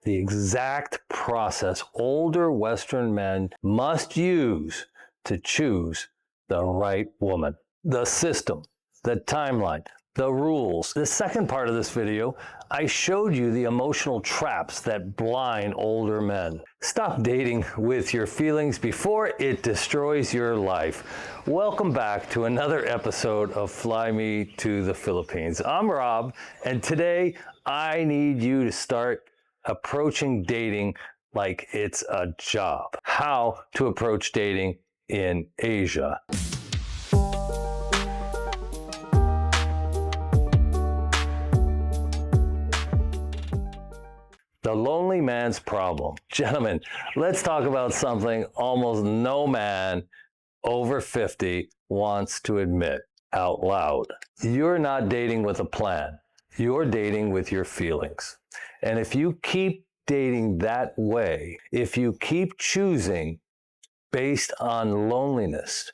the exact process older Western men must use to choose the right woman. The system, the timeline, the rules. The second part of this video, I showed you the emotional traps that blind older men. Stop dating with your feelings before it destroys your life. Welcome back to another episode of Fly Me to the Philippines. I'm Rob, and today I need you to start approaching dating like it's a job. How to approach dating in Asia. The lonely man's problem. Gentlemen, let's talk about something almost no man over 50 wants to admit out loud. You're not dating with a plan. You're dating with your feelings. And if you keep dating that way, if you keep choosing based on loneliness,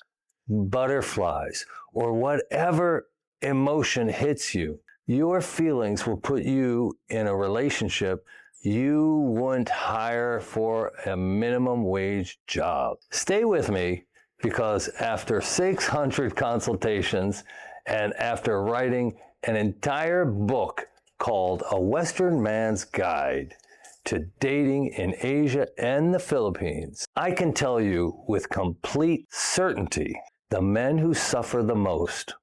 butterflies, or whatever emotion hits you, your feelings will put you in a relationship you wouldn't hire for a minimum wage job. Stay with me, because after 600 consultations and after writing an entire book called A Western Man's Guide to Dating in Asia and the Philippines, I can tell you with complete certainty, the men who suffer the most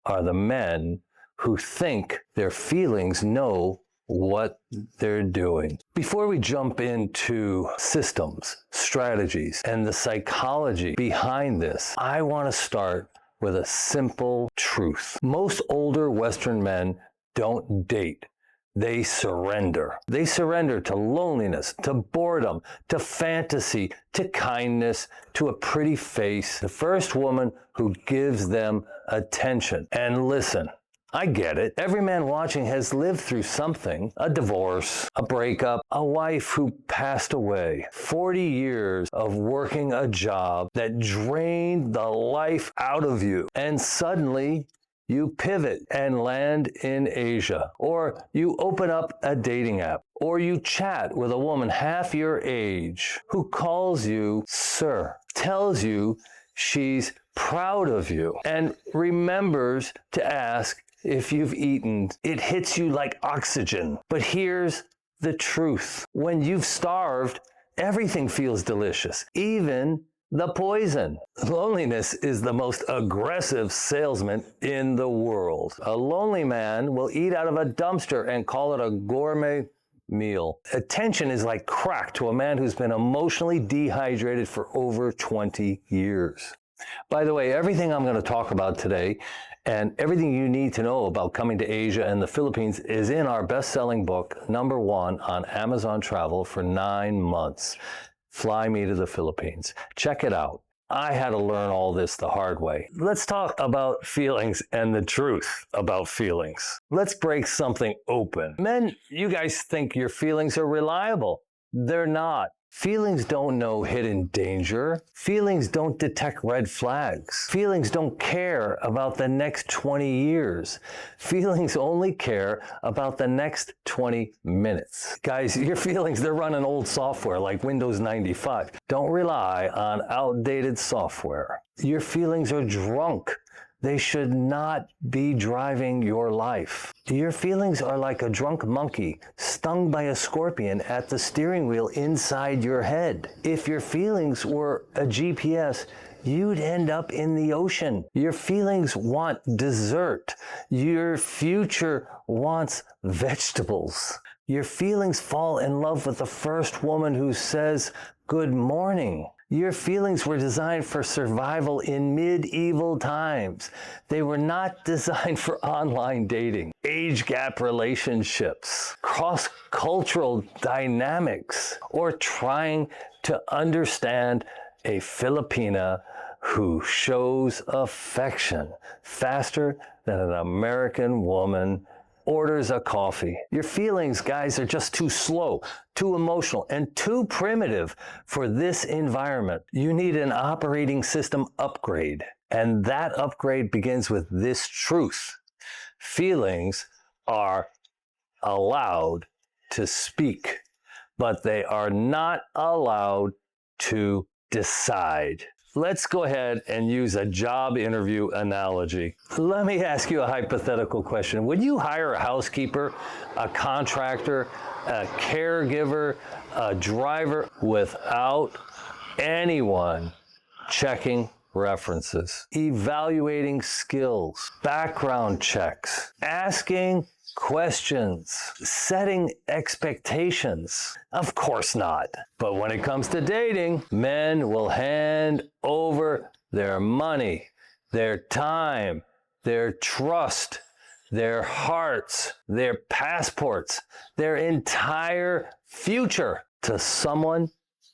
are the men who think their feelings know what they're doing. Before we jump into systems, strategies, and the psychology behind this, I want to start with a simple truth. Most older Western men don't date. They surrender. They surrender to loneliness, to boredom, to fantasy, to kindness, to a pretty face. The first woman who gives them attention. And listen, I get it. Every man watching has lived through something. A divorce, a breakup, a wife who passed away, 40 years of working a job that drained the life out of you. And suddenly you pivot and land in Asia. Or you open up a dating app. Or you chat with a woman half your age who calls you sir, tells you she's proud of you, and remembers to ask if you've eaten. It hits you like oxygen. But here's the truth. When you've starved, everything feels delicious, even the poison. Loneliness is the most aggressive salesman in the world. A lonely man will eat out of a dumpster and call it a gourmet meal. Attention is like crack to a man who's been emotionally dehydrated for over 20 years. By the way, everything I'm going to talk about today and everything you need to know about coming to Asia and the Philippines is in our best-selling book, #1 on Amazon Travel for 9 months, Fly Me to the Philippines. Check it out. I had to learn all this the hard way. Let's talk about feelings and the truth about feelings. Let's break something open. Men, you guys think your feelings are reliable. They're not. Feelings don't know hidden danger. Feelings don't detect red flags. Feelings don't care about the next 20 years. Feelings only care about the next 20 minutes. Guys, your feelings, they're running old software like Windows 95. Don't rely on outdated software. Your feelings are drunk. They should not be driving your life. Your feelings are like a drunk monkey stung by a scorpion at the steering wheel inside your head. If your feelings were a GPS, you'd end up in the ocean. Your feelings want dessert. Your future wants vegetables. Your feelings fall in love with the first woman who says, "Good morning." Your feelings were designed for survival in medieval times. They were not designed for online dating, age gap relationships, cross-cultural dynamics, or trying to understand a Filipina who shows affection faster than an American woman orders a coffee. Your feelings, guys, are just too slow, too emotional, and too primitive for this environment. You need an operating system upgrade. And that upgrade begins with this truth. Feelings are allowed to speak. but they are not allowed to decide. Let's go ahead and use a job interview analogy. Let me ask you a hypothetical question. Would you hire a housekeeper, a contractor, a caregiver, a driver without anyone checking references, evaluating skills, background checks, asking questions, setting expectations? Of course not. But when it comes to dating, men will hand over their money, their time, their trust, their hearts, their passports, their entire future to someone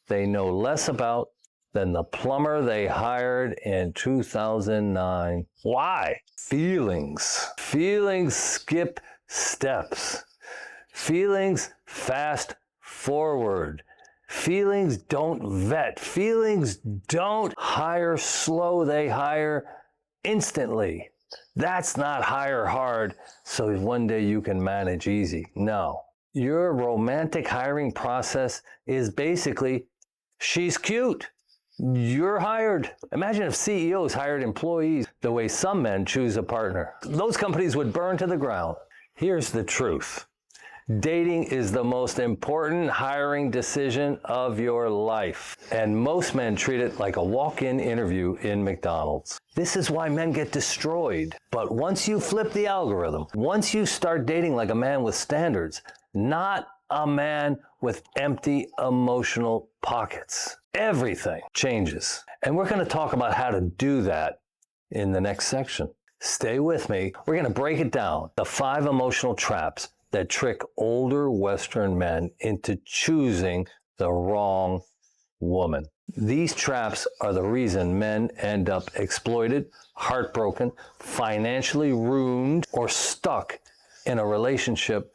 they know less about than the plumber they hired in 2009. Why? Feelings. Feelings skip steps. Feelings fast forward. Feelings don't vet. Feelings don't hire slow, they hire instantly. That's not hire hard so one day you can manage easy. No. Your romantic hiring process is basically, she's cute, you're hired. Imagine if CEOs hired employees the way some men choose a partner. Those companies would burn to the ground. Here's the truth. Dating is the most important hiring decision of your life. And most men treat it like a walk-in interview in McDonald's. This is why men get destroyed. But once you flip the algorithm, once you start dating like a man with standards, not a man with empty emotional pockets, everything changes. And we're going to talk about how to do that in the next section. Stay with me. We're going to break it down. The 5 emotional traps that trick older Western men into choosing the wrong woman. These traps are the reason men end up exploited, heartbroken, financially ruined, or stuck in a relationship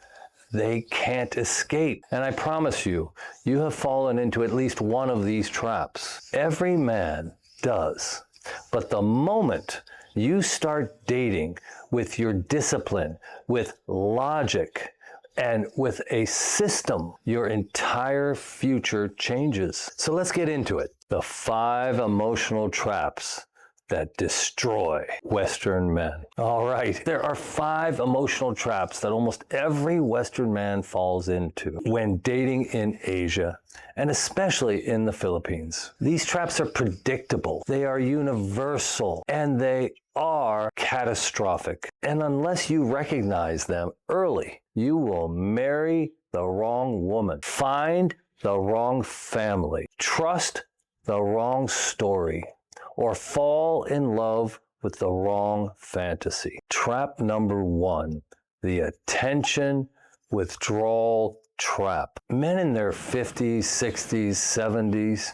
they can't escape. And I promise you, you have fallen into at least one of these traps. Every man does. But the moment you start dating with your discipline, with logic, and with a system, your entire future changes. So let's get into it. The 5 emotional traps that destroy Western men. All right, there are 5 emotional traps that almost every Western man falls into when dating in Asia, and especially in the Philippines. These traps are predictable, they are universal, and they are catastrophic. And unless you recognize them early, you will marry the wrong woman, find the wrong family, trust the wrong story, or fall in love with the wrong fantasy. Trap number 1, the attention withdrawal trap. Men in their 50s, 60s, 70s,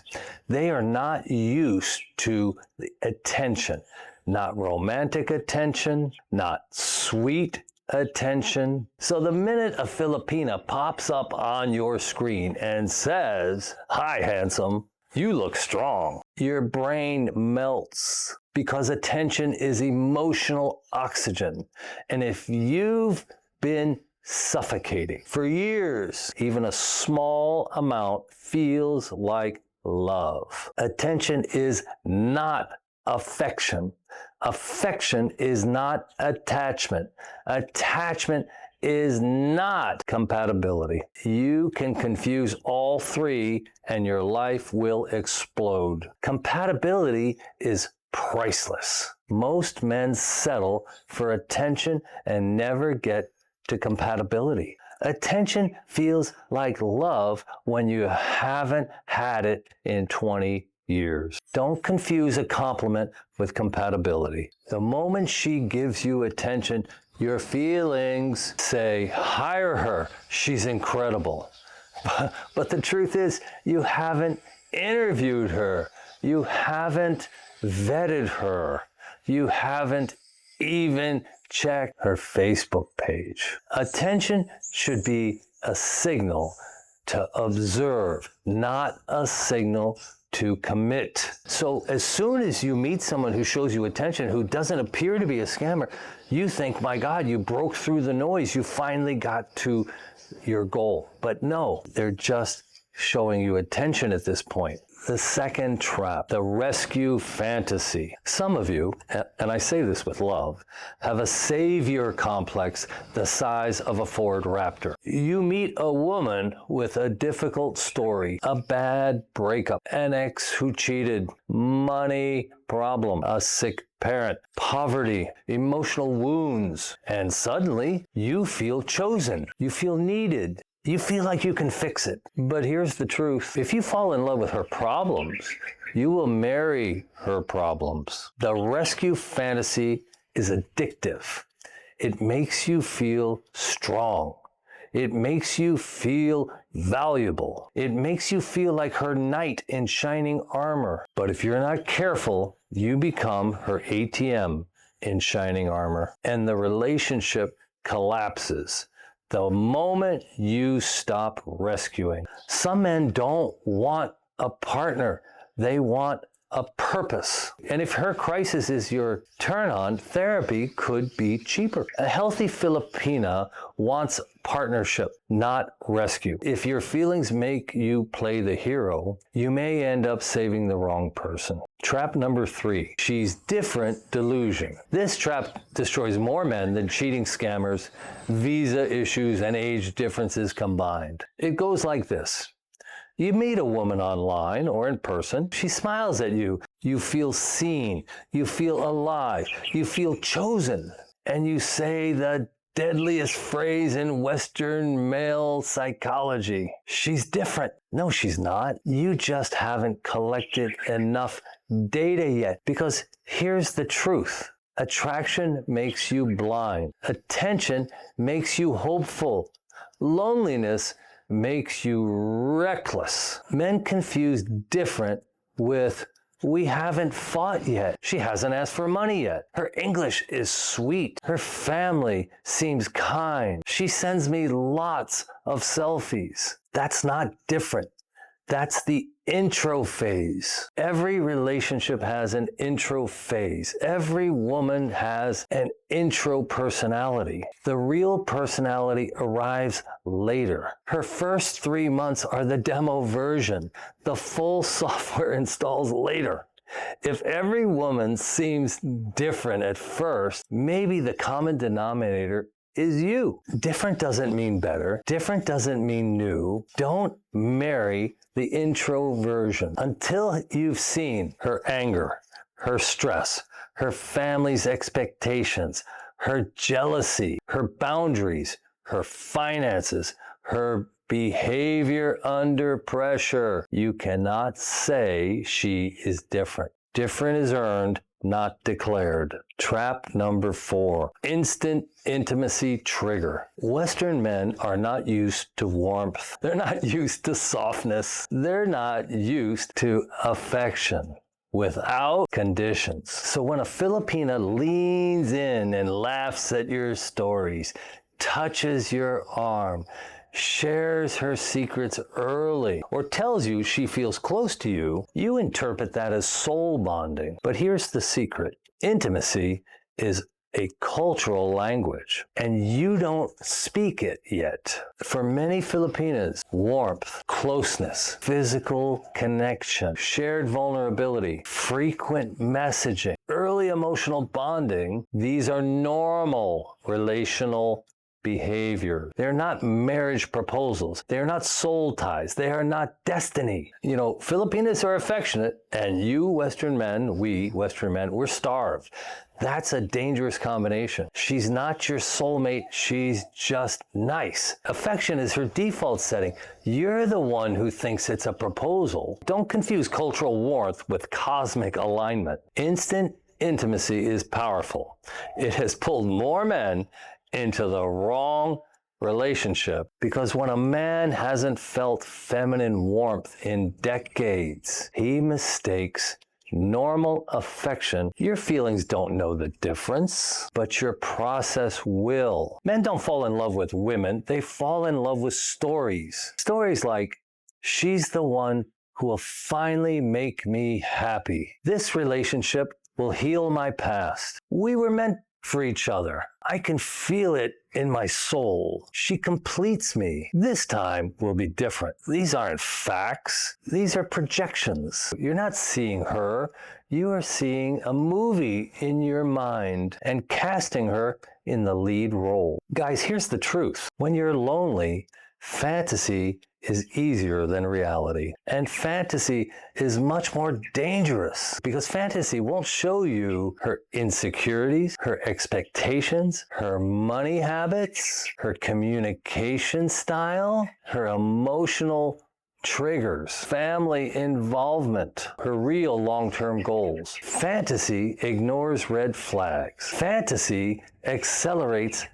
they are not used to the attention, not romantic attention, not sweet attention. So the minute a Filipina pops up on your screen and says, "Hi, handsome, you look strong," your brain melts because attention is emotional oxygen. And if you've been suffocating for years, even a small amount feels like love. Attention is not affection. Affection is not attachment. Attachment is not compatibility. You can confuse all 3 and your life will explode. Compatibility is priceless. Most men settle for attention and never get to compatibility. Attention feels like love when you haven't had it in 20 years. Don't confuse a compliment with compatibility. The moment she gives you attention, your feelings say, "Hire her, she's incredible." But the truth is, you haven't interviewed her. You haven't vetted her. You haven't even check her Facebook page. Attention should be a signal to observe, not a signal to commit. So as soon as you meet someone who shows you attention, who doesn't appear to be a scammer, you think, my God, you broke through the noise. You finally got to your goal. But no, they're just showing you attention at this point. The second trap, the rescue fantasy. Some of you, and I say this with love, have a savior complex the size of a Ford Raptor. You meet a woman with a difficult story, a bad breakup, an ex who cheated, money problem, a sick parent, poverty, emotional wounds, and suddenly you feel chosen. You feel needed. You feel like you can fix it. But here's the truth. If you fall in love with her problems, you will marry her problems. The rescue fantasy is addictive. It makes you feel strong. It makes you feel valuable. It makes you feel like her knight in shining armor. But if you're not careful, you become her ATM in shining armor, and the relationship collapses the moment you stop rescuing. Some men don't want a partner. They want a purpose. And if her crisis is your turn on, therapy could be cheaper. A healthy Filipina wants partnership, not rescue. If your feelings make you play the hero, you may end up saving the wrong person. Trap number 3, she's different delusion. This trap destroys more men than cheating scammers, visa issues, and age differences combined. It goes like this. You meet a woman online or in person. She smiles at you. You feel seen. You feel alive. You feel chosen. And you say the deadliest phrase in Western male psychology. She's different. No, she's not. You just haven't collected enough data yet. Because here's the truth. Attraction makes you blind. Attention makes you hopeful. Loneliness makes you reckless. Men confuse different with we haven't fought yet. She hasn't asked for money yet. Her English is sweet. Her family seems kind. She sends me lots of selfies. That's not different. That's the intro phase. Every relationship has an intro phase. Every woman has an intro personality. The real personality arrives later. Her first 3 months are the demo version. The full software installs later. If every woman seems different at first, maybe the common denominator is you. Different doesn't mean better. Different doesn't mean new. Don't marry the intro version until you've seen her anger, her stress, her family's expectations, her jealousy, her boundaries, her finances, her behavior under pressure. You cannot say she is different. Different is earned, not declared. Trap number 4, instant intimacy trigger. Western men are not used to warmth. They're not used to softness. They're not used to affection without conditions. So when a Filipina leans in and laughs at your stories, touches your arm, shares her secrets early, or tells you she feels close to you, you interpret that as soul bonding. But here's the secret. Intimacy is a cultural language, and you don't speak it yet. For many Filipinas, warmth, closeness, physical connection, shared vulnerability, frequent messaging, early emotional bonding, these are normal relational behavior. They're not marriage proposals. They're not soul ties. They are not destiny. You know, Filipinas are affectionate, and you Western men, we Western men, we're starved. That's a dangerous combination. She's not your soulmate. She's just nice. Affection is her default setting. You're the one who thinks it's a proposal. Don't confuse cultural warmth with cosmic alignment. Instant intimacy is powerful. It has pulled more men into the wrong relationship because when a man hasn't felt feminine warmth in decades, he mistakes normal affection. Your feelings don't know the difference, but your process will. Men don't fall in love with women. They fall in love with stories. Stories like, she's the one who will finally make me happy. This relationship will heal my past. We were meant for each other. I can feel it in my soul. She completes me. This time will be different. These aren't facts. These are projections. You're not seeing her. You are seeing a movie in your mind and casting her in the lead role. Guys, here's the truth. When you're lonely, fantasy is easier than reality. And fantasy is much more dangerous because fantasy won't show you her insecurities, her expectations, her money habits, her communication style, her emotional triggers, family involvement, her real long-term goals. Fantasy ignores red flags. Fantasy accelerates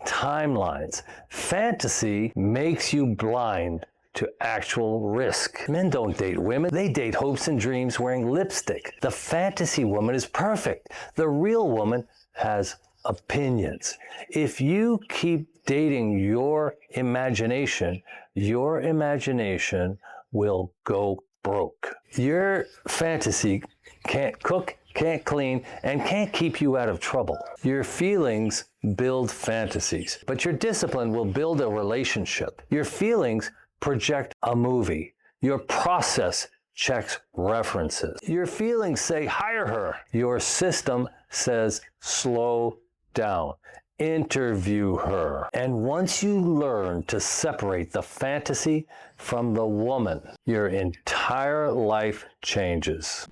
timelines. Fantasy makes you blind to actual risk. Men don't date women. They date hopes and dreams wearing lipstick. The fantasy woman is perfect. The real woman has opinions. If you keep dating your imagination will go broke. Your fantasy can't cook, can't clean, and can't keep you out of trouble. Your feelings build fantasies, but your discipline will build a relationship. Your feelings project a movie. Your process checks references. Your feelings say, hire her. Your system says, slow down. Interview her. And once you learn to separate the fantasy from the woman, your entire life changes.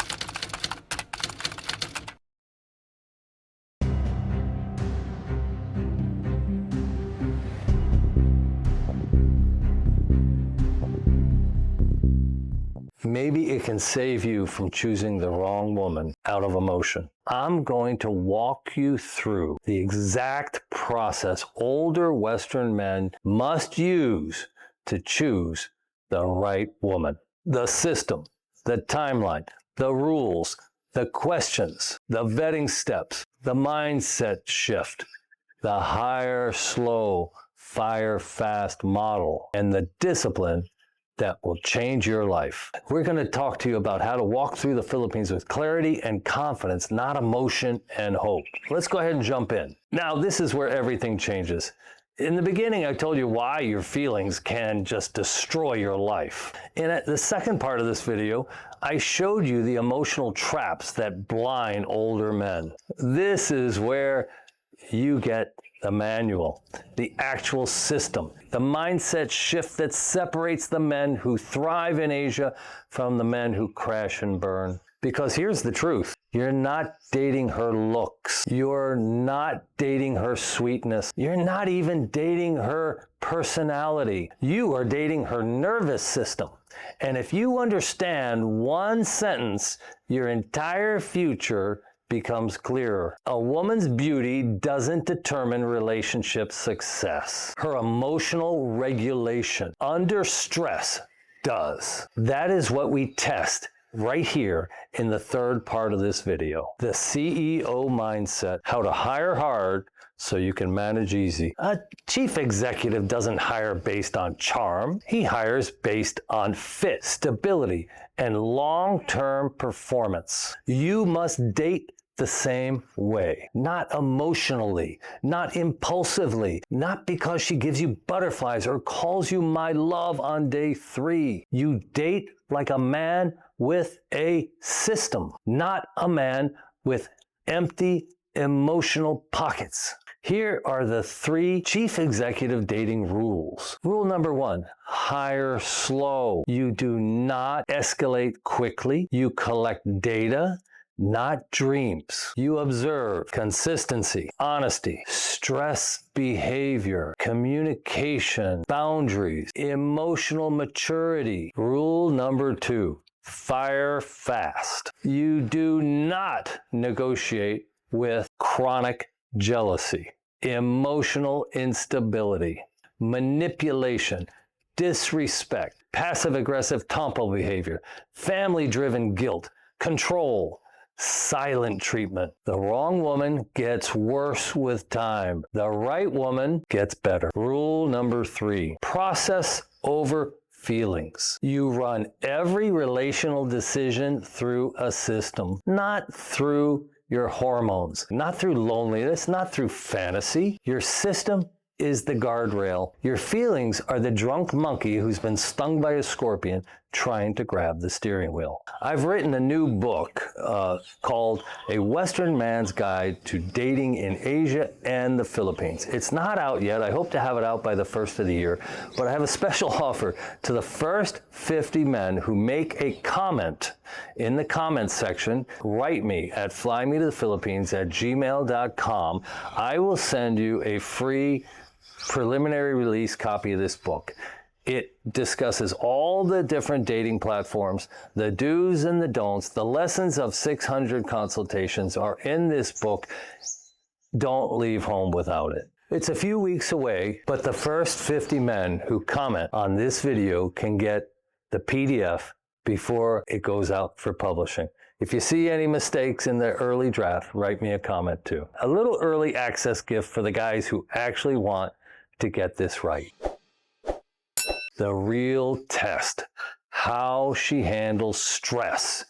Maybe it can save you from choosing the wrong woman out of emotion. I'm going to walk you through the exact process older Western men must use to choose the right woman. The system, the timeline, the rules, the questions, the vetting steps, the mindset shift, the hire slow, fire fast model, and the discipline that will change your life. We're going to talk to you about how to walk through the Philippines with clarity and confidence, not emotion and hope. Let's go ahead and jump in. Now, this is where everything changes. In the beginning, I told you why your feelings can just destroy your life. In the second part of this video, I showed you the emotional traps that blind older men. This is where you get the manual, the actual system, the mindset shift that separates the men who thrive in Asia from the men who crash and burn. Because here's the truth. You're not dating her looks. You're not dating her sweetness. You're not even dating her personality. You are dating her nervous system. And if you understand one sentence, your entire future becomes clearer. A woman's beauty doesn't determine relationship success. Her emotional regulation under stress does. That is what we test right here in the third part of this video. The CEO mindset, how to hire hard so you can manage easy. A chief executive doesn't hire based on charm. He hires based on fit, stability, and long-term performance. You must date the same way, not emotionally, not impulsively, not because she gives you butterflies or calls you my love on day 3. You date like a man with a system, not a man with empty emotional pockets. Here are the 3 chief executive dating rules. Rule number 1, hire slow. You do not escalate quickly. You collect data, not dreams. You observe consistency, honesty, stress behavior, communication, boundaries, emotional maturity. Rule number 2, fire fast. You do not negotiate with chronic jealousy, emotional instability, manipulation, disrespect, passive-aggressive tomboy behavior, family-driven guilt, control, silent treatment. The wrong woman gets worse with time. The right woman gets better. Rule number 3, process over feelings. You run every relational decision through a system, not through your hormones, not through loneliness, not through fantasy. Your system is the guardrail. Your feelings are the drunk monkey who's been stung by a scorpion trying to grab the steering wheel. I've written a new book called A Western Man's Guide to Dating in Asia and the Philippines. It's not out yet. I hope to have it out by the first of the year, but I have a special offer to the first 50 men who make a comment in the comments section. Write me at flymetothephilippines@gmail.com. I will send you a free preliminary release copy of this book. It discusses all the different dating platforms, the do's and the don'ts. The lessons of 600 consultations are in this book. Don't leave home without it. It's a few weeks away, but the first 50 men who comment on this video can get the PDF before it goes out for publishing. If you see any mistakes in the early draft, write me a comment too. A little early access gift for the guys who actually want to get this right. The real test: how she handles stress,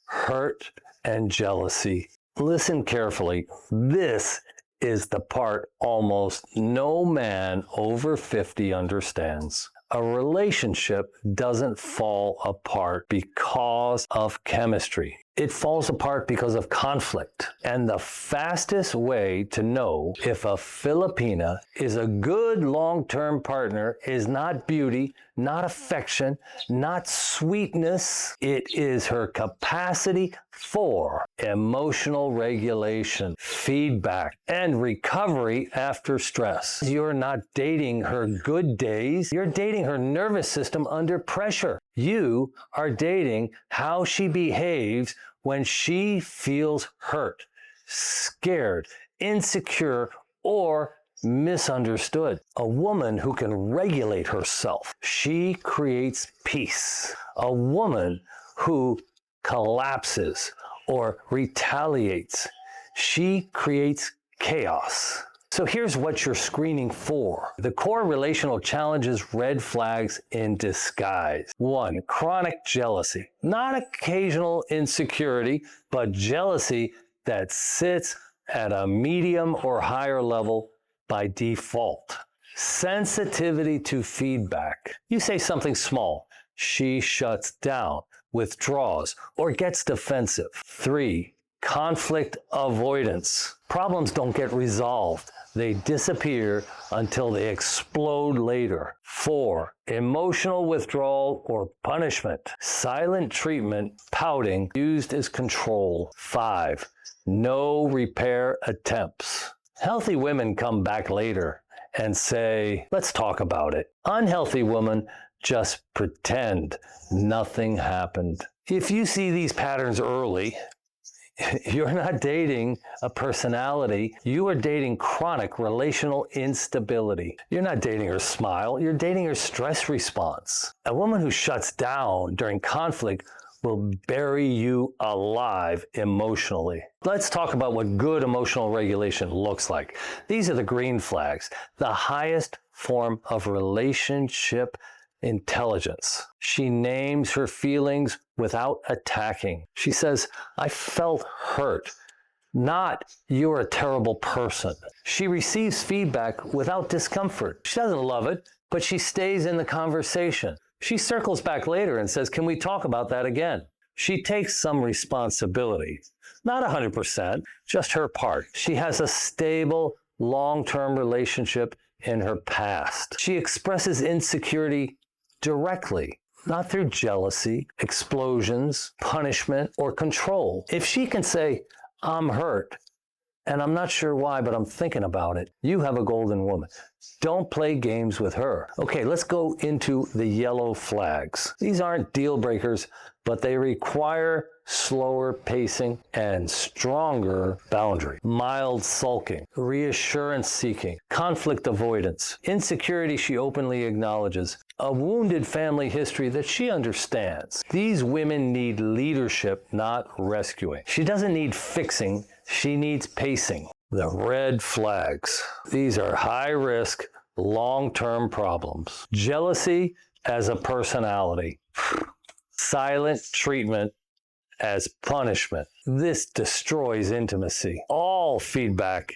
hurt, and jealousy. Listen carefully. This is the part almost no man over 50 understands. A relationship doesn't fall apart because of chemistry. It falls apart because of conflict. And the fastest way to know if a Filipina is a good long-term partner is not beauty, not affection, not sweetness. It is her capacity for emotional regulation, feedback, and recovery after stress. You're not dating her good days. You're dating her nervous system under pressure. You are dating how she behaves when she feels hurt, scared, insecure, or misunderstood. A woman who can regulate herself. She creates peace. A woman who collapses or retaliates. She creates chaos. So here's what you're screening for. The core relational challenges, red flags in disguise. 1, chronic jealousy. Not occasional insecurity, but jealousy that sits at a medium or higher level by default. Sensitivity to feedback. You say something small, she shuts down, withdraws, or gets defensive. 3, conflict avoidance. Problems don't get resolved. They disappear until they explode later. 4, emotional withdrawal or punishment. Silent treatment, pouting, used as control. 5, no repair attempts. Healthy women come back later and say, let's talk about it. Unhealthy women just pretend nothing happened. If you see these patterns early, you're not dating a personality. You are dating chronic relational instability. You're not dating her smile. You're dating her stress response. A woman who shuts down during conflict will bury you alive emotionally. Let's talk about what good emotional regulation looks like. These are the green flags, the highest form of relationship intelligence. She names her feelings without attacking. She says, I felt hurt, not you're a terrible person. She receives feedback without discomfort. She doesn't love it, but she stays in the conversation. She circles back later and says, can we talk about that again? She takes some responsibility. Not 100%, just her part. She has a stable, long-term relationship in her past. She expresses insecurity directly, not through jealousy, explosions, punishment, or control. If she can say, I'm hurt, and I'm not sure why, but I'm thinking about it, you have a golden woman. Don't play games with her. Okay, let's go into the yellow flags. These aren't deal breakers, but they require slower pacing and stronger boundary. Mild sulking, reassurance seeking, conflict avoidance, insecurity she openly acknowledges, a wounded family history that she understands. These women need leadership, not rescuing. She doesn't need fixing, she needs pacing. The red flags. These are high-risk, long-term problems. Jealousy as a personality. Silent treatment as punishment. This destroys intimacy. All feedback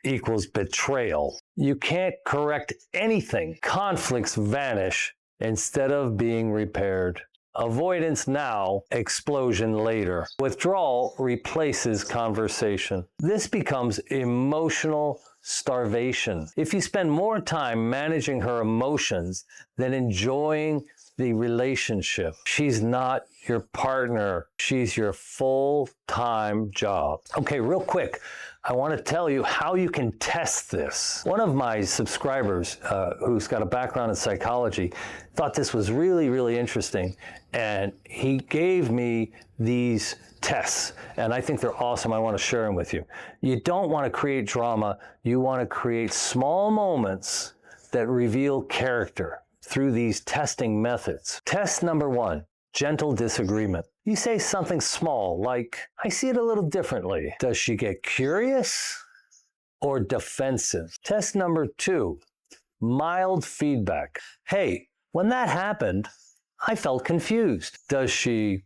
equals betrayal. You can't correct anything. Conflicts vanish instead of being repaired. Avoidance now, explosion later. Withdrawal replaces conversation. This becomes emotional starvation. If you spend more time managing her emotions than enjoying the relationship, she's not your partner. She's your full-time job. Okay, real quick, I want to tell you how you can test this. One of my subscribers who's got a background in psychology thought this was really, really interesting, and he gave me these tests, and I think they're awesome. I want to share them with you. You don't want to create drama. You want to create small moments that reveal character through these testing methods. Test number 1, gentle disagreement. You say something small like, I see it a little differently. Does she get curious or defensive? Test number 2, mild feedback. Hey, when that happened, I felt confused. Does she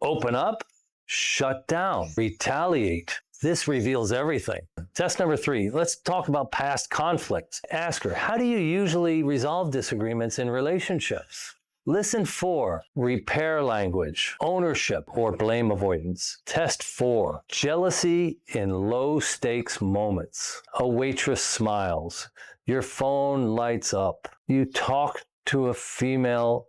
open up, shut down, retaliate? This reveals everything. Test number 3, let's talk about past conflicts. Ask her, how do you usually resolve disagreements in relationships? Listen for repair language, ownership, or blame avoidance. Test 4, jealousy in low stakes moments. A waitress smiles. Your phone lights up. You talk to a female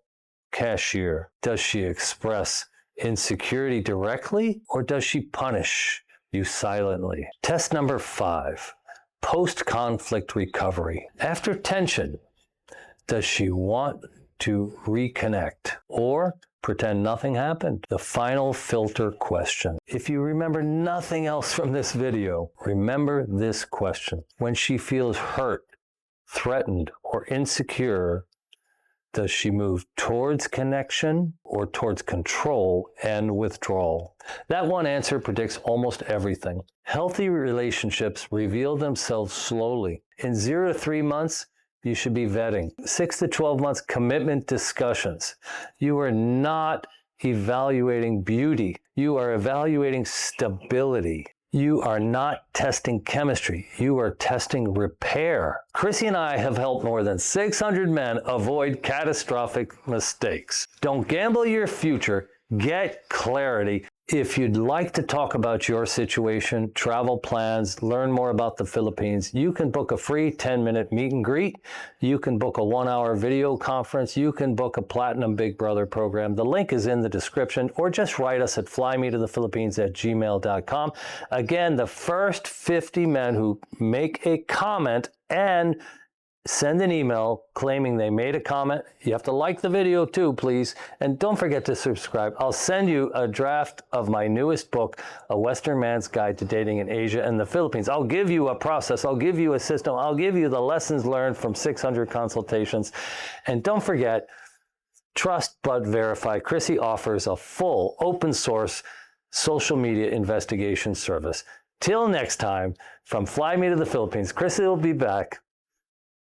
cashier. Does she express insecurity directly, or does she punish you silently? Test number 5, post-conflict recovery. After tension, does she want to reconnect or pretend nothing happened? The final filter question. If you remember nothing else from this video, remember this question. When she feels hurt, threatened, or insecure, does she move towards connection or towards control and withdrawal? That one answer predicts almost everything. Healthy relationships reveal themselves slowly. In 0 to 3 months, you should be vetting. 6 to 12 months commitment discussions. You are not evaluating beauty. You are evaluating stability. You are not testing chemistry. You are testing repair. Chrissy and I have helped more than 600 men avoid catastrophic mistakes. Don't gamble your future. Get clarity. If you'd like to talk about your situation, travel plans, learn more about the Philippines, you can book a free 10-minute meet and greet. You can book a 1-hour video conference. You can book a Platinum Big Brother program. The link is in the description, or just write us at flymetothephilippines@gmail.com. Again, the first 50 men who make a comment and send an email claiming they made a comment. You have to like the video too, please. And don't forget to subscribe. I'll send you a draft of my newest book, A Western Man's Guide to Dating in Asia and the Philippines. I'll give you a process. I'll give you a system. I'll give you the lessons learned from 600 consultations. And don't forget, trust but verify. Chrissy offers a full open source social media investigation service. Till next time, from Fly Me to the Philippines, Chrissy will be back.